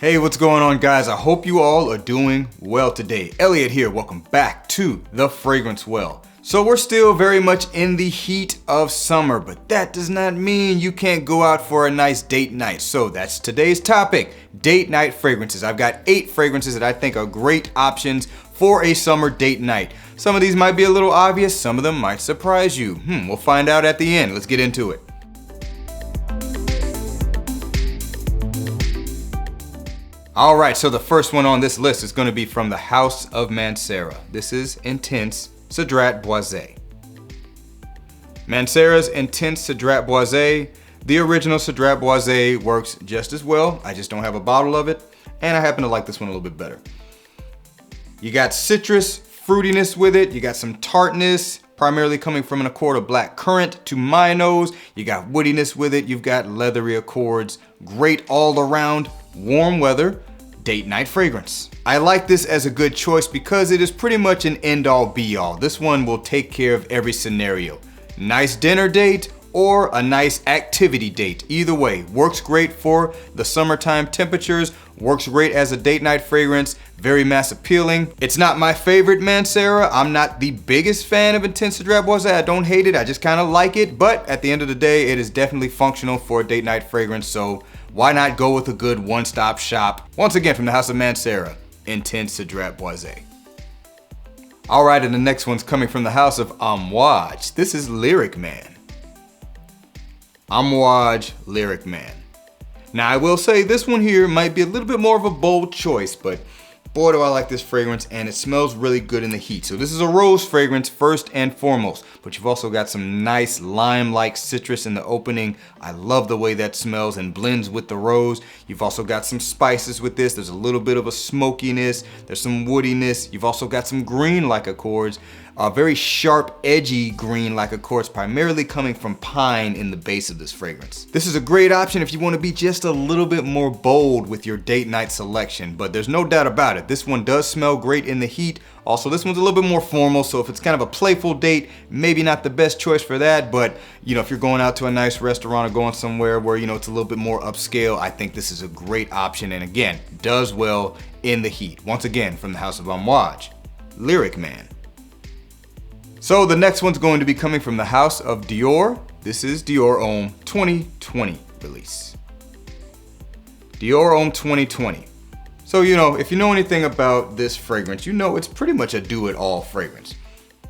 Hey, what's going on, guys? I hope you all are doing well today. Elliot here. Welcome back to The Fragrance Well. So we're still very much in the heat of summer, but that does not mean you can't go out for a nice date night. So that's today's topic, date night fragrances. I've got 8 fragrances that I think are great options for a summer date night. Some of these might be a little obvious, some of them might surprise you. We'll find out at the end. Let's get into it. All right, so the first one on this list is going to be from the House of Mancera. This is Intense Cedrat Boisé. Mancera's Intense Cedrat Boisé. The original Cedrat Boisé works just as well. I just don't have a bottle of it, and I happen to like this one a little bit better. You got citrus fruitiness with it. You got some tartness, primarily coming from an accord of black currant to my nose. You got woodiness with it. You've got leathery accords. Great all around, warm weather date night fragrance. I like this as a good choice because it is pretty much an end all be all. This one will take care of every scenario. Nice dinner date or a nice activity date. Either way, works great for the summertime temperatures, works great as a date night fragrance, very mass appealing. It's not my favorite Mancera. I'm not the biggest fan of Intense Cedrat Boisé. I don't hate it, I just kind of like it, but at the end of the day, it is definitely functional for a date night fragrance, so why not go with a good one-stop shop? Once again, from the House of Mancera, Intense Cedrat Boisé. All right, and the next one's coming from the House of Amouage. This is Lyric Man. Amouage Lyric Man. Now, I will say this one here might be a little bit more of a bold choice, but boy, do I like this fragrance, and it smells really good in the heat. So this is a rose fragrance first and foremost, but you've also got some nice lime-like citrus in the opening. I love the way that smells and blends with the rose. You've also got some spices with this. There's a little bit of a smokiness. There's some woodiness. You've also got some green-like accords. Very sharp, edgy green-like accords, primarily coming from pine in the base of this fragrance. This is a great option if you want to be just a little bit more bold with your date night selection, but there's no doubt about it. This one does smell great in the heat. Also, this one's a little bit more formal, so if it's kind of a playful date, maybe not the best choice for that, but if you're going out to a nice restaurant or going somewhere where it's a little bit more upscale, I think this is a great option, and again, does well in the heat. Once again, from the House of Amouage, Lyric Man. So the next one's going to be coming from the House of Dior. This is Dior Homme 2020 release. Dior Homme 2020. So if you know anything about this fragrance, it's pretty much a do-it-all fragrance.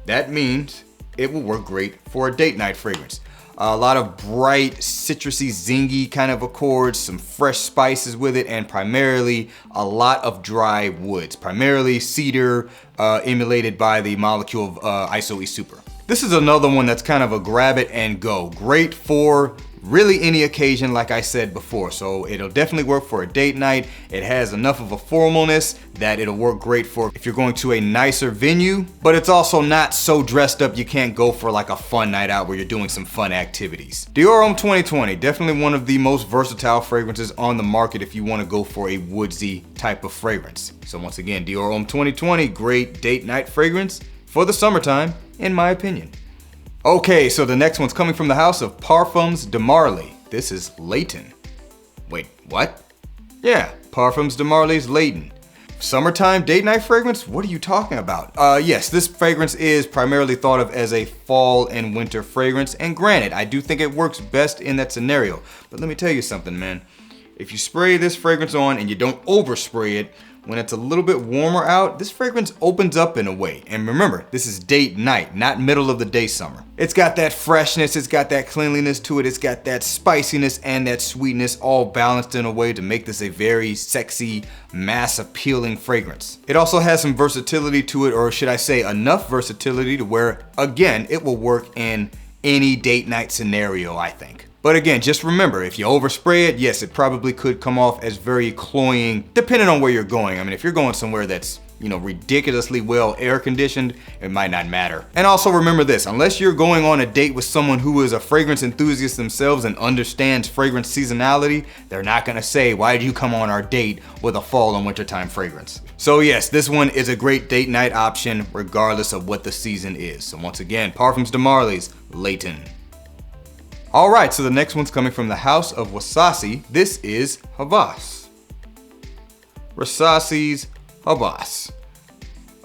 That means it will work great for a date night fragrance. A lot of bright, citrusy, zingy kind of accords, some fresh spices with it, and primarily a lot of dry woods, primarily cedar, emulated by the molecule of Iso-E Super. This is another one that's kind of a grab it and go. Great for really any occasion, like I said before. So it'll definitely work for a date night. It has enough of a formalness that it'll work great for if you're going to a nicer venue, but it's also not so dressed up you can't go for like a fun night out where you're doing some fun activities. Dior Homme 2020, definitely one of the most versatile fragrances on the market if you want to go for a woodsy type of fragrance. So once again, Dior Homme 2020, great date night fragrance for the summertime, in my opinion. Okay, so the next one's coming from the House of Parfums de Marly. This is Layton. Wait, what? Yeah, Parfums de Marly's Layton. Summertime date night fragrance? What are you talking about? Yes, this fragrance is primarily thought of as a fall and winter fragrance, and granted, I do think it works best in that scenario. But let me tell you something, man. If you spray this fragrance on and you don't overspray it, when it's a little bit warmer out, this fragrance opens up in a way. And remember, this is date night, not middle of the day summer. It's got that freshness, it's got that cleanliness to it, it's got that spiciness and that sweetness all balanced in a way to make this a very sexy, mass appealing fragrance. It also has some versatility to it, or should I say enough versatility to where, again, it will work in any date night scenario, I think. But again, just remember, if you overspray it, yes, it probably could come off as very cloying, depending on where you're going. I mean, if you're going somewhere that's, ridiculously well air conditioned, it might not matter. And also remember this, unless you're going on a date with someone who is a fragrance enthusiast themselves and understands fragrance seasonality, they're not gonna say, why did you come on our date with a fall and wintertime fragrance? So yes, this one is a great date night option regardless of what the season is. So once again, Parfums de Marly's Layton. Alright, so the next one's coming from the House of Wasaci. This is Havas. Rasace's Habas.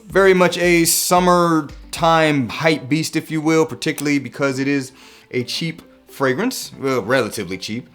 Very much a summertime hype beast, if you will, particularly because it is a cheap fragrance, well, relatively cheap.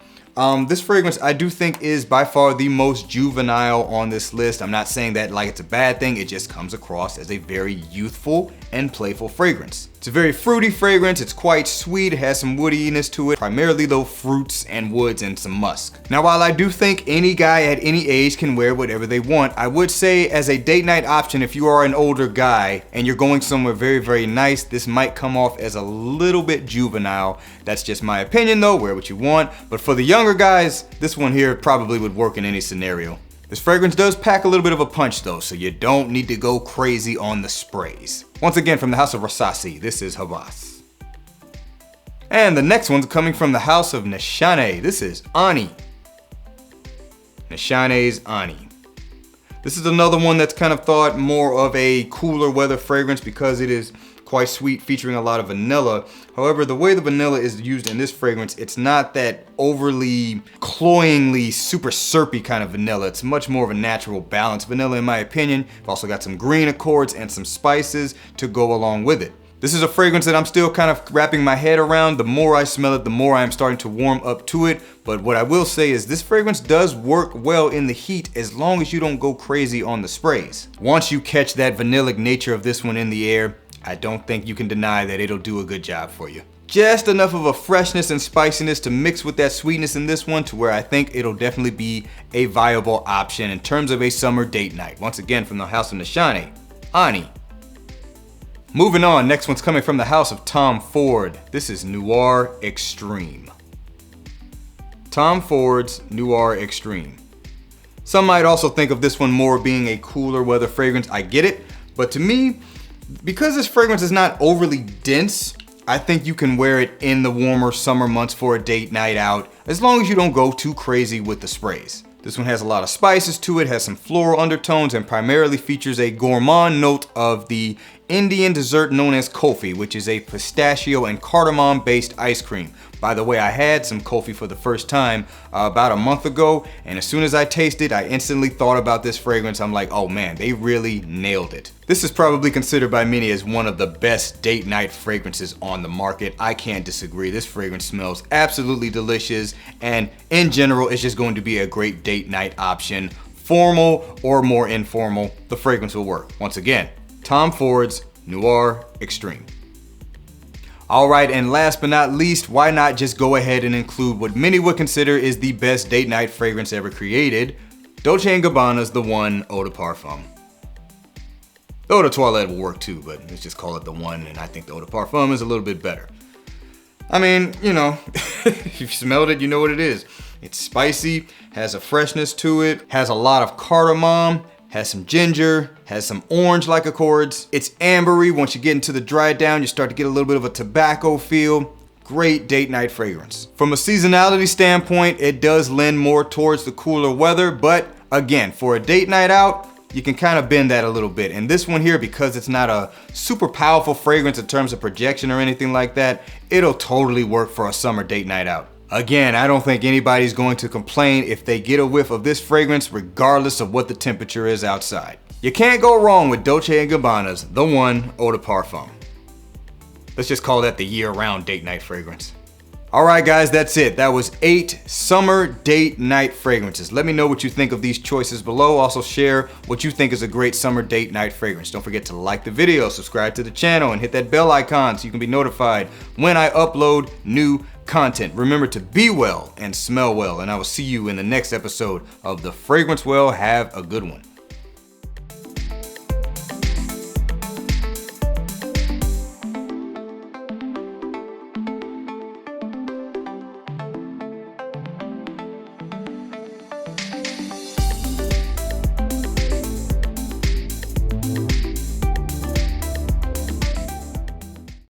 This fragrance I do think is by far the most juvenile on this list. I'm not saying that like it's a bad thing, it just comes across as a very youthful and playful fragrance. It's a very fruity fragrance, it's quite sweet, it has some woodiness to it, primarily though fruits and woods and some musk. Now while I do think any guy at any age can wear whatever they want, I would say as a date night option, if you are an older guy and you're going somewhere very, very nice, this might come off as a little bit juvenile. That's just my opinion though, wear what you want. But for the younger guys, this one here probably would work in any scenario. This fragrance does pack a little bit of a punch though, so you don't need to go crazy on the sprays. Once again, from the house of Rasace, this is Habas. And the next one's coming from the house of Nishane. This is Ani. Nishane's Ani. This is another one that's kind of thought more of a cooler weather fragrance because it is quite sweet, featuring a lot of vanilla. However, the way the vanilla is used in this fragrance, it's not that overly cloyingly super syrupy kind of vanilla. It's much more of a natural balanced vanilla in my opinion. I've also got some green accords and some spices to go along with it. This is a fragrance that I'm still kind of wrapping my head around. The more I smell it, the more I'm starting to warm up to it. But what I will say is this fragrance does work well in the heat as long as you don't go crazy on the sprays. Once you catch that vanillic nature of this one in the air, I don't think you can deny that it'll do a good job for you. Just enough of a freshness and spiciness to mix with that sweetness in this one to where I think it'll definitely be a viable option in terms of a summer date night. Once again, from the house of Nishane, Ani. Moving on, next one's coming from the house of Tom Ford. This is Noir Extreme. Tom Ford's Noir Extreme. Some might also think of this one more being a cooler weather fragrance. I get it, but to me, because this fragrance is not overly dense, I think you can wear it in the warmer summer months for a date night out, as long as you don't go too crazy with the sprays. This one has a lot of spices to it, has some floral undertones, and primarily features a gourmand note of the Indian dessert known as kulfi, which is a pistachio and cardamom based ice cream. By the way, I had some kulfi for the first time about a month ago, and as soon as I tasted, I instantly thought about this fragrance. I'm like, oh man, they really nailed it. This is probably considered by many as one of the best date night fragrances on the market. I can't disagree. This fragrance smells absolutely delicious, and in general, it's just going to be a great date night option. Formal or more informal, the fragrance will work. Once again, Tom Ford's Noir Extreme. Alright, and last but not least, why not just go ahead and include what many would consider is the best date night fragrance ever created, Dolce & Gabbana's The One Eau de Parfum. The Eau de Toilette will work too, but let's just call it The One, and I think the Eau de Parfum is a little bit better. I mean, you know, if you smelled it, you know what it is. It's spicy, has a freshness to it, has a lot of cardamom, has some ginger, has some orange-like accords. It's ambery. Once you get into the dry down, you start to get a little bit of a tobacco feel. Great date night fragrance. From a seasonality standpoint, it does lend more towards the cooler weather, but again, for a date night out, you can kind of bend that a little bit. And this one here, because it's not a super powerful fragrance in terms of projection or anything like that, it'll totally work for a summer date night out. Again, I don't think anybody's going to complain if they get a whiff of this fragrance regardless of what the temperature is outside. You can't go wrong with Dolce & Gabbana's The One Eau de Parfum. Let's just call that the year-round date night fragrance. Alright guys, that's it. That was 8 summer date night fragrances. Let me know what you think of these choices below. Also share what you think is a great summer date night fragrance. Don't forget to like the video, subscribe to the channel, and hit that bell icon so you can be notified when I upload new content. Remember to be well and smell well, and I will see you in the next episode of The Fragrance Well. Have a good one.